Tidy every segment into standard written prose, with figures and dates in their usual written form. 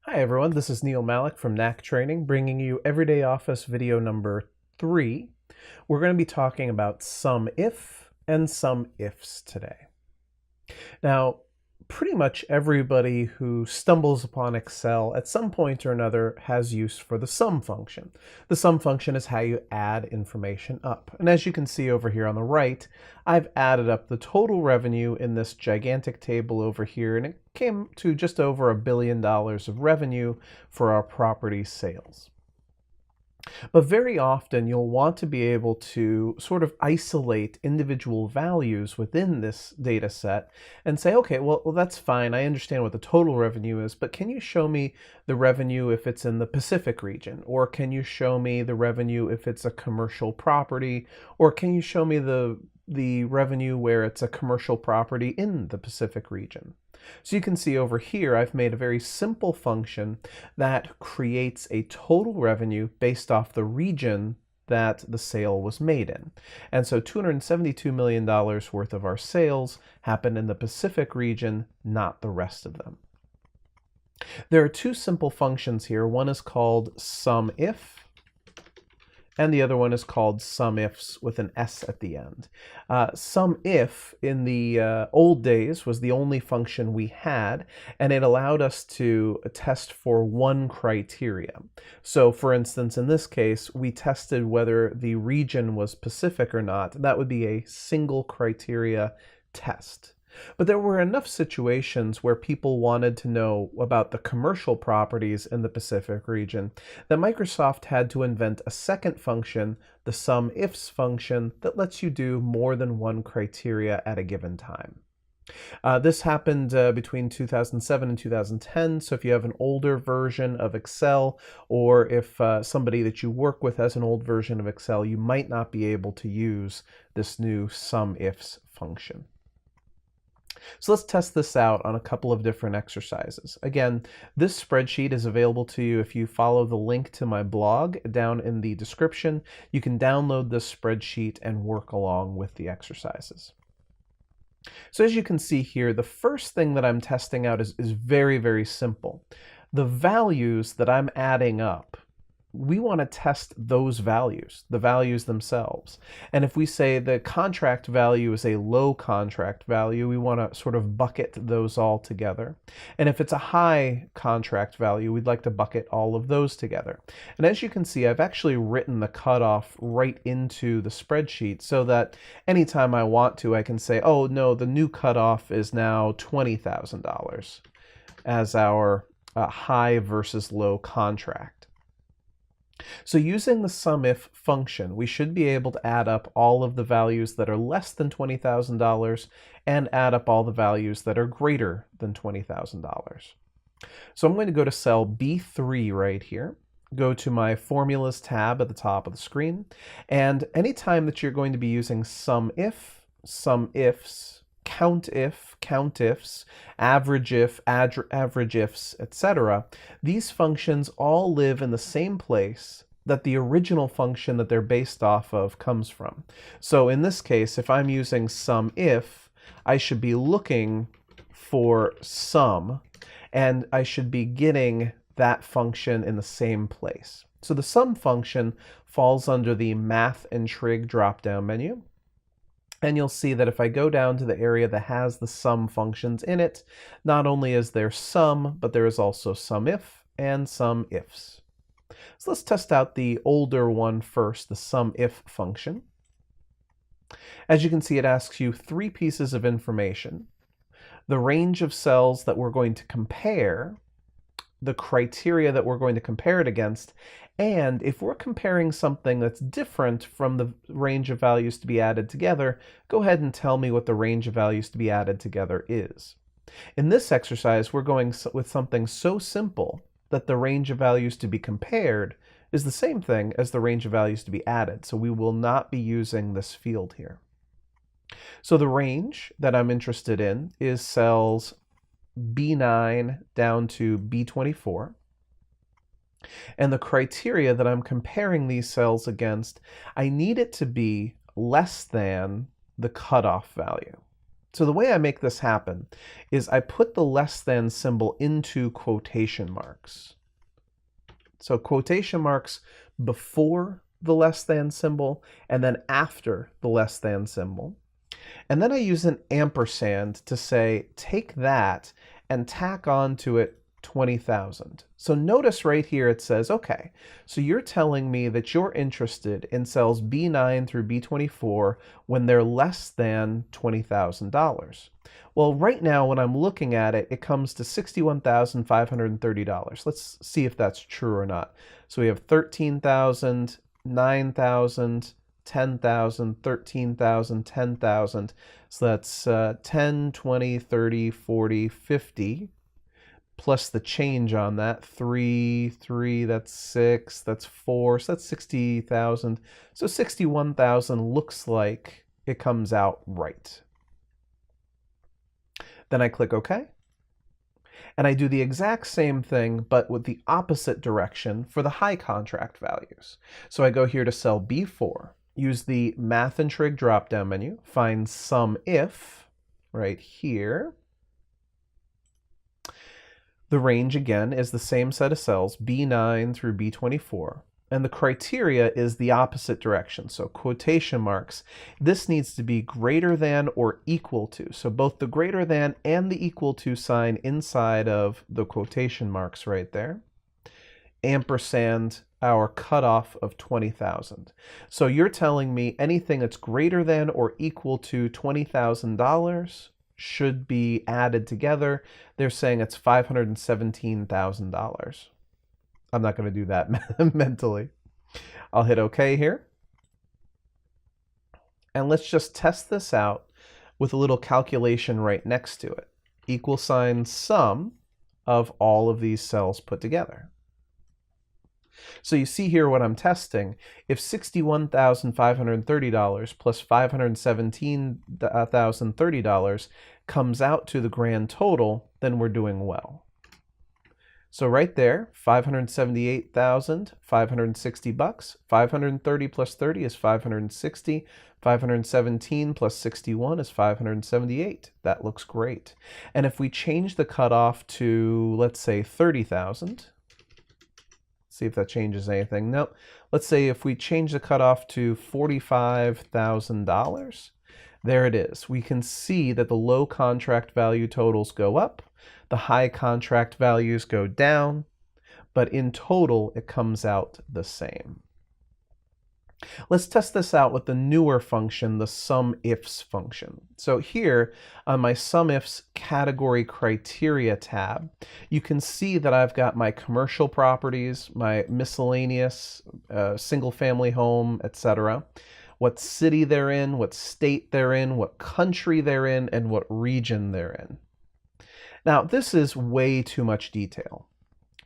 Hi everyone, this is Neil Malik from Knack Training, bringing you Everyday Office video number 3. We're going to be talking about SUMIF and SUMIFS today. Now, pretty much everybody who stumbles upon Excel at some point or another has use for the SUM function. The SUM function is how you add information up. And as you can see over here on the right, I've added up the total revenue in this gigantic table over here, and it came to just over $1 billion of revenue for our property sales. But very often you'll want to be able to sort of isolate individual values within this data set and say, okay, well, that's fine. I understand what the total revenue is, but can you show me the revenue if it's in the Pacific region? Or can you show me the revenue if it's a commercial property? Or can you show me the revenue where it's a commercial property in the Pacific region? So you can see over here, I've made a very simple function that creates a total revenue based off the region that the sale was made in. And so $272 million worth of our sales happened in the Pacific region, not the rest of them. There are two simple functions here. One is called SUMIF, and the other one is called SUMIFS with an S at the end. SUMIF in the old days was the only function we had, and it allowed us to test for one criteria. So for instance, in this case, we tested whether the region was Pacific or not. That would be a single criteria test. But there were enough situations where people wanted to know about the commercial properties in the Pacific region that Microsoft had to invent a second function, the SUMIFS function, that lets you do more than one criteria at a given time. This happened between 2007 and 2010, so if you have an older version of Excel, or if somebody that you work with has an old version of Excel, you might not be able to use this new SUMIFS function. So let's test this out on a couple of different exercises. Again, this spreadsheet is available to you if you follow the link to my blog down in the description. You can download this spreadsheet and work along with the exercises. So as you can see here, the first thing that I'm testing out is very, very simple. The values that I'm adding up, we want to test those values, the values themselves. And if we say the contract value is a low contract value, we want to sort of bucket those all together. And if it's a high contract value, we'd like to bucket all of those together. And as you can see, I've actually written the cutoff right into the spreadsheet so that anytime I want to, I can say, oh no, the new cutoff is now $20,000 as our high versus low contract. So using the SUMIF function, we should be able to add up all of the values that are less than $20,000 and add up all the values that are greater than $20,000. So I'm going to go to cell B3 right here, go to my Formulas tab at the top of the screen, and anytime that you're going to be using SUMIF, SUMIFS, COUNTIF, average ifs, etc., these functions all live in the same place that the original function that they're based off of comes from. So in this case, if I'm using SUMIF, I should be looking for sum, and I should be getting that function in the same place. So the sum function falls under the Math and Trig drop-down menu. And you'll see that if I go down to the area that has the sum functions in it, not only is there sum, but there is also SUMIF and SUMIFS. So let's test out the older one first, the SUMIF function. As you can see, it asks you three pieces of information: the range of cells that we're going to compare, the criteria that we're going to compare it against, and if we're comparing something that's different from the range of values to be added together, go ahead and tell me what the range of values to be added together is. In this exercise, we're going with something so simple that the range of values to be compared is the same thing as the range of values to be added, so we will not be using this field here. So the range that I'm interested in is cells B9 down to B24. And the criteria that I'm comparing these cells against, I need it to be less than the cutoff value. So the way I make this happen is I put the less than symbol into quotation marks. So quotation marks before the less than symbol and then after the less than symbol. And then I use an ampersand to say, take that and tack onto it 20,000. So notice right here it says, okay, so you're telling me that you're interested in cells B9 through B24 when they're less than $20,000. Well, right now when I'm looking at it, it comes to $61,530. Let's see if that's true or not. So we have 13,000, 9,000, 10,000, 13,000, 10,000. So that's 10, 20, 30, 40, 50. Plus the change on that, 3, that's 6, that's 4, so that's 60,000. So 61,000 looks like it comes out right. Then I click OK. And I do the exact same thing, but with the opposite direction for the high contract values. So I go here to cell B4, use the Math and Trig drop-down menu, find SUMIF right here. The range, again, is the same set of cells, B9 through B24. And the criteria is the opposite direction, so quotation marks. This needs to be greater than or equal to. So both the greater than and the equal to sign inside of the quotation marks right there. Ampersand our cutoff of 20,000. So you're telling me anything that's greater than or equal to $20,000 should be added together. They're saying it's $517,000. I'm not going to do that mentally. I'll hit OK here. And let's just test this out with a little calculation right next to it. Equal sign sum of all of these cells put together. So you see here what I'm testing. If $61,530 plus $517,030 comes out to the grand total, then we're doing well. So right there, $578,560. 530 plus 30 is 560. 517 plus 61 is 578. That looks great. And if we change the cutoff to, let's say, 30,000, see if that changes anything. Nope. Let's say if we change the cutoff to $45,000, there it is. We can see that the low contract value totals go up, the high contract values go down, but in total it comes out the same. Let's test this out with the newer function, the SUMIFS function. So here on my SUMIFS category criteria tab, you can see that I've got my commercial properties, my miscellaneous, single family home, etc. What city they're in, what state they're in, what country they're in, and what region they're in. Now this is way too much detail.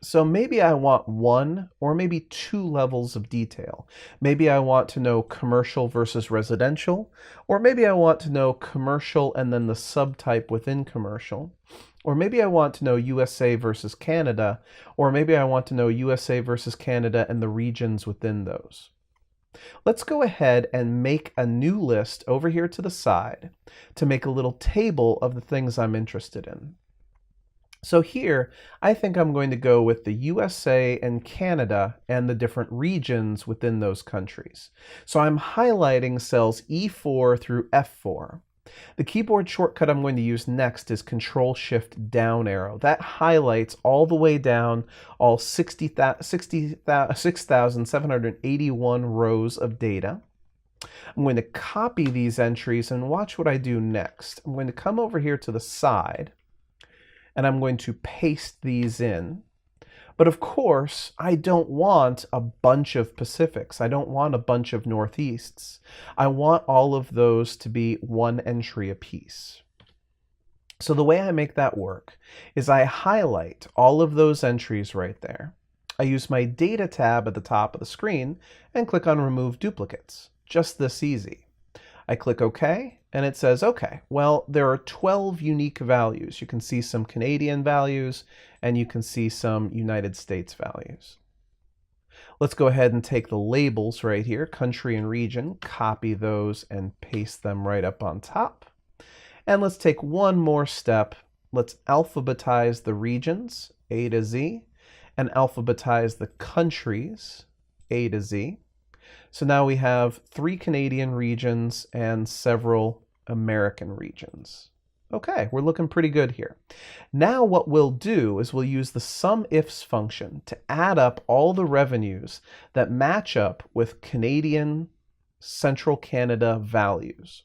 So maybe I want one or maybe two levels of detail. Maybe I want to know commercial versus residential, or maybe I want to know commercial and then the subtype within commercial, or maybe I want to know USA versus Canada, or maybe I want to know USA versus Canada and the regions within those. Let's go ahead and make a new list over here to the side to make a little table of the things I'm interested in. So here, I think I'm going to go with the USA and Canada and the different regions within those countries. So I'm highlighting cells E4 through F4. The keyboard shortcut I'm going to use next is Control-Shift-Down arrow. That highlights all the way down all 6,781 rows of data. I'm going to copy these entries and watch what I do next. I'm going to come over here to the side and I'm going to paste these in. But of course, I don't want a bunch of Pacifics. I don't want a bunch of Northeasts. I want all of those to be one entry apiece. So the way I make that work is I highlight all of those entries right there. I use my Data tab at the top of the screen and click on Remove Duplicates. Just this easy. I click OK, and it says, okay, well, there are 12 unique values. You can see some Canadian values, and you can see some United States values. Let's go ahead and take the labels right here, country and region, copy those and paste them right up on top. And let's take one more step. Let's alphabetize the regions, A to Z, and alphabetize the countries, A to Z. So now we have 3 Canadian regions and several American regions. Okay, we're looking pretty good here. Now what we'll do is we'll use the SUMIFS function to add up all the revenues that match up with Canadian Central Canada values.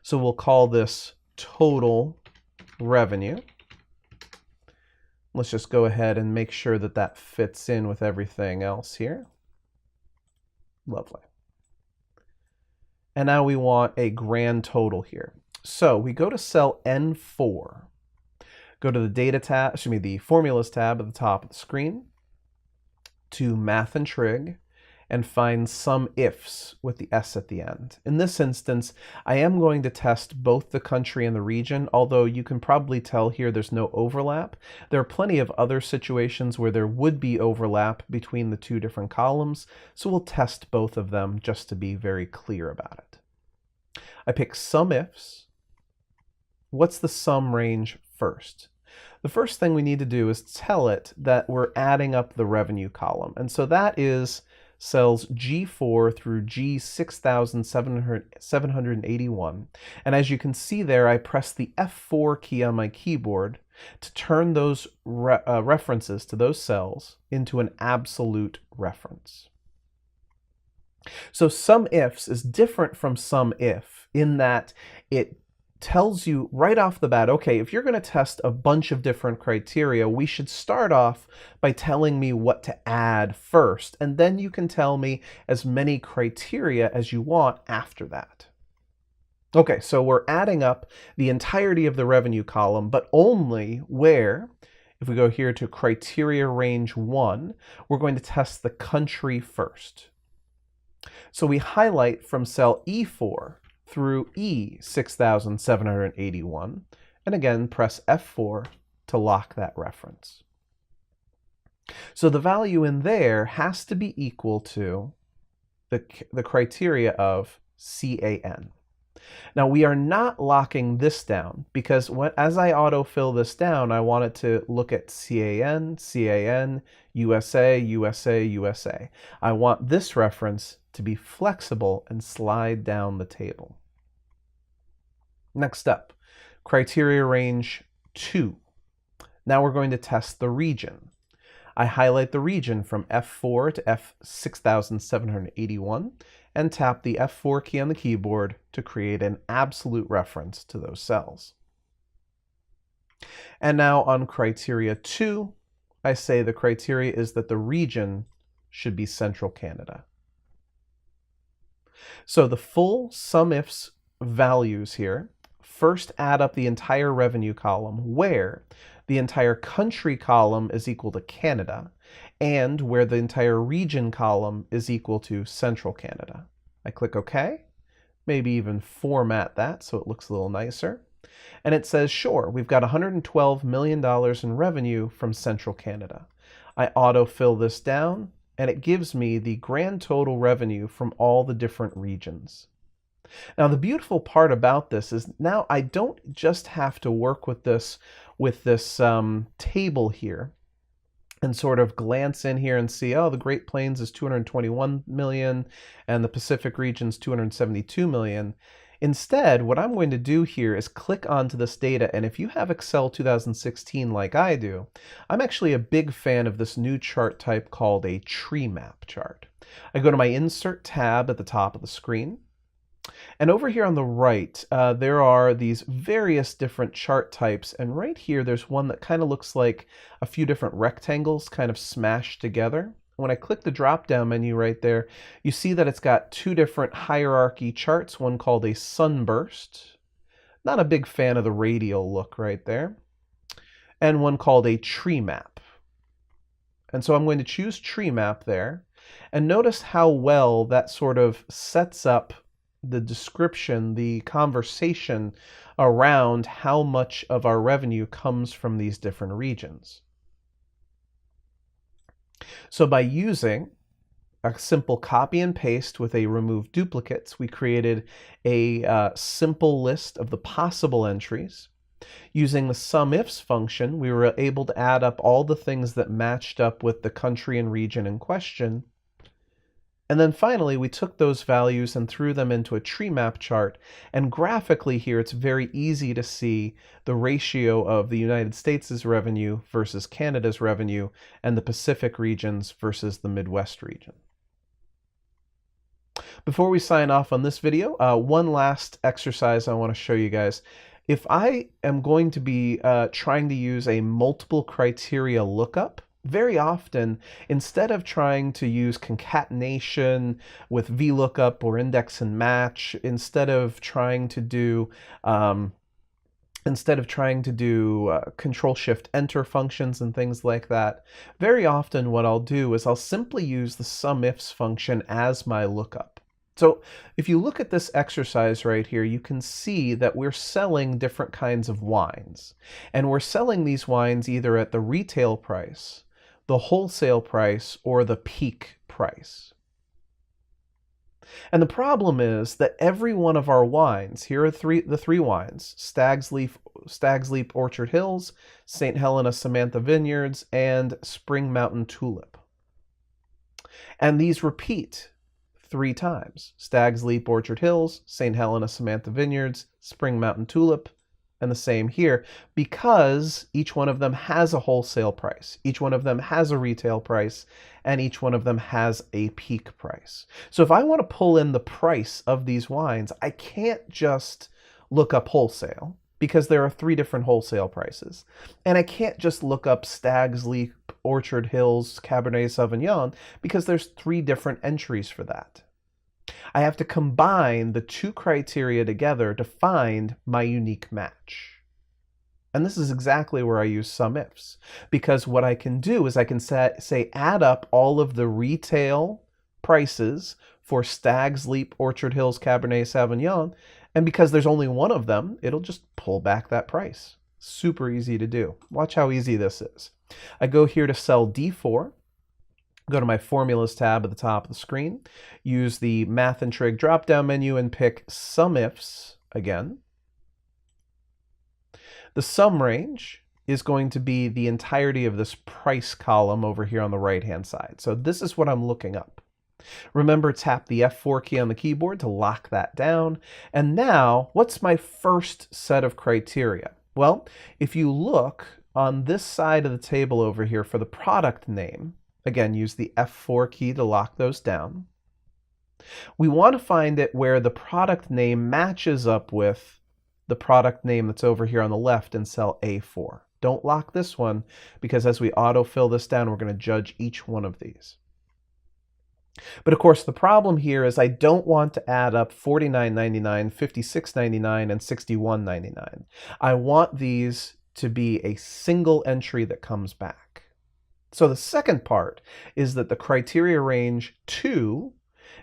So we'll call this total revenue. Let's just go ahead and make sure that that fits in with everything else here. Lovely. And now we want a grand total here. So we go to cell N4, go to the data tab, the formulas tab at the top of the screen, to math and trig, and find SUMIFS with the S at the end. In this instance, I am going to test both the country and the region, although you can probably tell here there's no overlap. There are plenty of other situations where there would be overlap between the two different columns, so we'll test both of them just to be very clear about it. I pick SUMIFS. What's the sum range first? The first thing we need to do is tell it that we're adding up the revenue column, and so that is cells G4 through G6781. And as you can see there, I press the F4 key on my keyboard to turn those references to those cells into an absolute reference. So SUMIFS is different from SUMIF in that it tells you right off the bat, okay, if you're going to test a bunch of different criteria, we should start off by telling me what to add first, and then you can tell me as many criteria as you want after that. Okay, so we're adding up the entirety of the revenue column, but only where, if we go here to criteria range 1, we're going to test the country first. So we highlight from cell E4 through E6781, and again press F4 to lock that reference. So the value in there has to be equal to the criteria of CAN. Now we are not locking this down because as I autofill this down, I want it to look at CAN, CAN, USA, USA, USA. I want this reference to be flexible and slide down the table. Next up, criteria range 2. Now we're going to test the region. I highlight the region from F4 to F6781 and tap the F4 key on the keyboard to create an absolute reference to those cells. And now on criteria 2, I say the criteria is that the region should be Central Canada. So the full SUMIFS values here first add up the entire revenue column where the entire country column is equal to Canada and where the entire region column is equal to Central Canada. I click OK, maybe even format that so it looks a little nicer. And it says, sure, we've got $112 million in revenue from Central Canada. I autofill this down and it gives me the grand total revenue from all the different regions. Now the beautiful part about this is now I don't just have to work with this table here and sort of glance in here and see, oh, the Great Plains is 221 million and the Pacific region's 272 million. Instead, what I'm going to do here is click onto this data, and if you have Excel 2016 like I do, I'm actually a big fan of this new chart type called a tree map chart. I go to my Insert tab at the top of the screen, and over here on the right, there are these various different chart types, and right here there's one that kind of looks like a few different rectangles kind of smashed together. When I click the drop-down menu right there, you see that it's got two different hierarchy charts, one called a sunburst, not a big fan of the radial look right there, and one called a tree map. And so I'm going to choose tree map there, and notice how well that sort of sets up the description, the conversation around how much of our revenue comes from these different regions. So by using a simple copy and paste with a remove duplicates. We created a simple list of the possible entries. Using the SUMIFS function, we were able to add up all the things that matched up with the country and region in question. And then finally, we took those values and threw them into a tree map chart. And graphically here, it's very easy to see the ratio of the United States' revenue versus Canada's revenue and the Pacific regions versus the Midwest region. Before we sign off on this video, one last exercise I want to show you guys. If I am going to be trying to use a multiple criteria lookup, very often, instead of trying to use concatenation with VLOOKUP or index and match, instead of trying to do Control-Shift-Enter functions and things like that, very often what I'll do is I'll simply use the SUMIFS function as my lookup. So if you look at this exercise right here, you can see that we're selling different kinds of wines. And we're selling these wines either at the retail price, the wholesale price, or the peak price. And the problem is that every one of our wines, here are the three wines, Stag's Leap Orchard Hills, St. Helena Samantha Vineyards, and Spring Mountain Tulip. And these repeat 3 times. Stag's Leap Orchard Hills, St. Helena Samantha Vineyards, Spring Mountain Tulip, and the same here, because each one of them has a wholesale price, each one of them has a retail price, and each one of them has a peak price. So if I want to pull in the price of these wines, I can't just look up wholesale, because there are 3 different wholesale prices. And I can't just look up Stag's Leap Orchard Hills Cabernet Sauvignon, because there's 3 different entries for that. I have to combine the 2 criteria together to find my unique match. And this is exactly where I use SUMIFS, because what I can do is I can say add up all of the retail prices for Stag's Leap Orchard Hills Cabernet Sauvignon, and because there's only one of them, it'll just pull back that price. Super easy to do. Watch how easy this is. I go here to cell D4, go to my Formulas tab at the top of the screen, use the Math and Trig drop-down menu and pick SUMIFS again. The sum range is going to be the entirety of this price column over here on the right-hand side. So this is what I'm looking up. Remember, tap the F4 key on the keyboard to lock that down. And now, what's my first set of criteria? Well, if you look on this side of the table over here for the product name, again, use the F4 key to lock those down. We want to find it where the product name matches up with the product name that's over here on the left in cell A4. Don't lock this one, because as we autofill this down, we're going to judge each one of these. But of course, the problem here is I don't want to add up $49.99, $56.99, and $61.99. I want these to be a single entry that comes back. So the second part is that the criteria range 2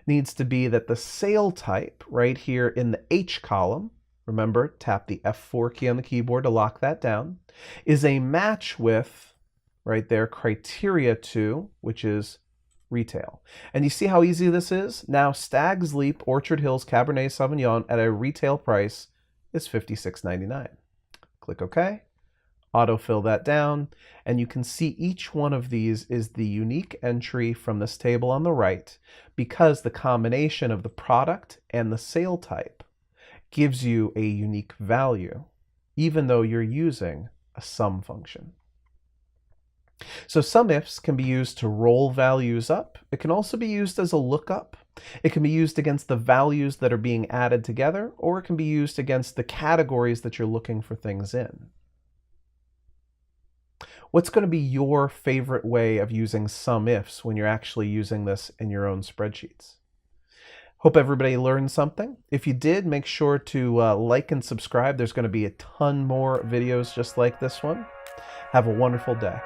needs to be that the sale type right here in the H column, remember, tap the F4 key on the keyboard to lock that down, is a match with, right there, criteria 2, which is retail. And you see how easy this is? Now, Stag's Leap Orchard Hills Cabernet Sauvignon at a retail price is $56.99. Click OK. Autofill that down, and you can see each one of these is the unique entry from this table on the right, because the combination of the product and the sale type gives you a unique value, even though you're using a sum function. So SUMIFS can be used to roll values up. It can also be used as a lookup. It can be used against the values that are being added together, or it can be used against the categories that you're looking for things in. What's going to be your favorite way of using SUMIFS when you're actually using this in your own spreadsheets? Hope everybody learned something. If you did, make sure to like and subscribe. There's going to be a ton more videos just like this one. Have a wonderful day.